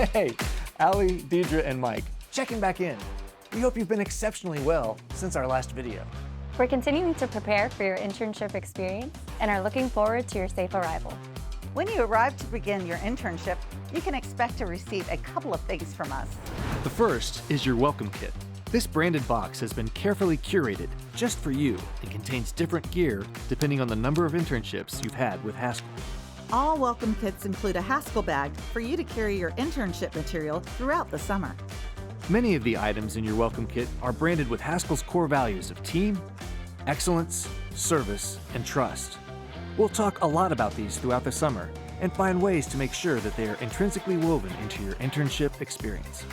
Hey, Allie, Deidre, and Mike, checking back in. We hope you've been exceptionally well since our last video. We're continuing to prepare for your internship experience and are looking forward to your safe arrival. When you arrive to begin your internship, you can expect to receive a couple of things from us. The first is your welcome kit. This branded box has been carefully curated just for you and contains different gear depending on the number of internships you've had with Haskell. All welcome kits include a Haskell bag for you to carry your internship material throughout the summer. Many of the items in your welcome kit are branded with Haskell's core values of team, excellence, service, and trust. We'll talk a lot about these throughout the summer and find ways to make sure that they are intrinsically woven into your internship experience.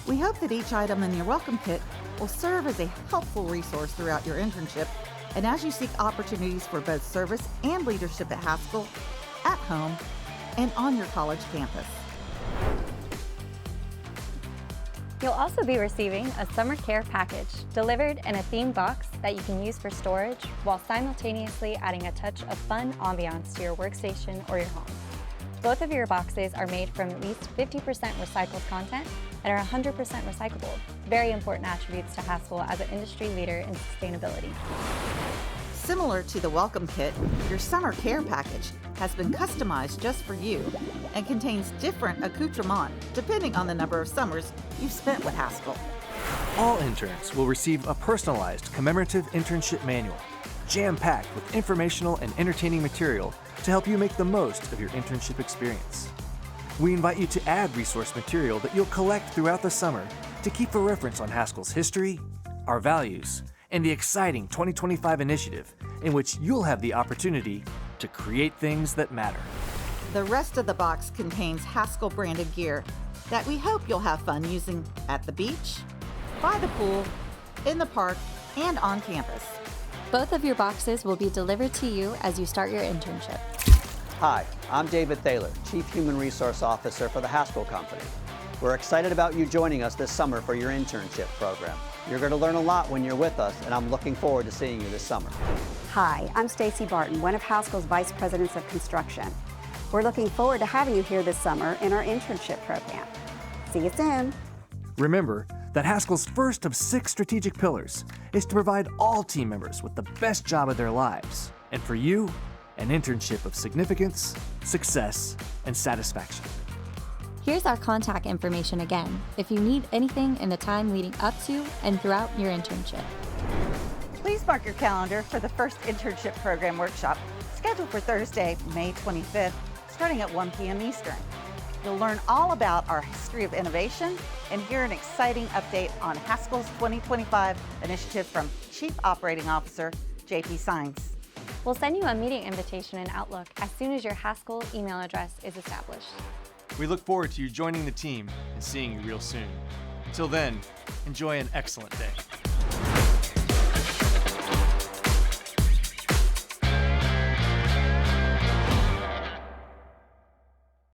We hope that each item in your welcome kit will serve as a helpful resource throughout your internship and as you seek opportunities for both service and leadership at Haskell, at home, and on your college campus. You'll also be receiving a summer care package delivered in a themed box that you can use for storage while simultaneously adding a touch of fun ambiance to your workstation or your home. Both of your boxes are made from at least 50% recycled content and are 100% recyclable, very important attributes to Haskell as an industry leader in sustainability. Similar to the welcome kit, your summer care package has been customized just for you and contains different accoutrements depending on the number of summers you've spent with Haskell. All interns will receive a personalized commemorative internship manual, jam-packed with informational and entertaining material to help you make the most of your internship experience. We invite you to add resource material that you'll collect throughout the summer to keep a reference on Haskell's history, our values, and the exciting 2025 initiative in which you'll have the opportunity to create things that matter. The rest of the box contains Haskell branded gear that we hope you'll have fun using at the beach, by the pool, in the park, and on campus. Both of your boxes will be delivered to you as you start your internship. Hi, I'm David Thaler, Chief Human Resource Officer for the Haskell Company. We're excited about you joining us this summer for your internship program. You're going to learn a lot when you're with us, and I'm looking forward to seeing you this summer. Hi, I'm Stacy Barton, one of Haskell's Vice Presidents of Construction. We're looking forward to having you here this summer in our internship program. See you soon. Remember that Haskell's first of 6 strategic pillars is to provide all team members with the best job of their lives, and for you, an internship of significance, success, and satisfaction. Here's our contact information again if you need anything in the time leading up to and throughout your internship. Please mark your calendar for the first internship program workshop scheduled for Thursday, May 25th, starting at 1 p.m. Eastern. You'll learn all about our history of innovation and hear an exciting update on Haskell's 2025 initiative from Chief Operating Officer, JP Sines. We'll send you a meeting invitation in Outlook as soon as your Haskell email address is established. We look forward to you joining the team and seeing you real soon. Until then, enjoy an excellent day.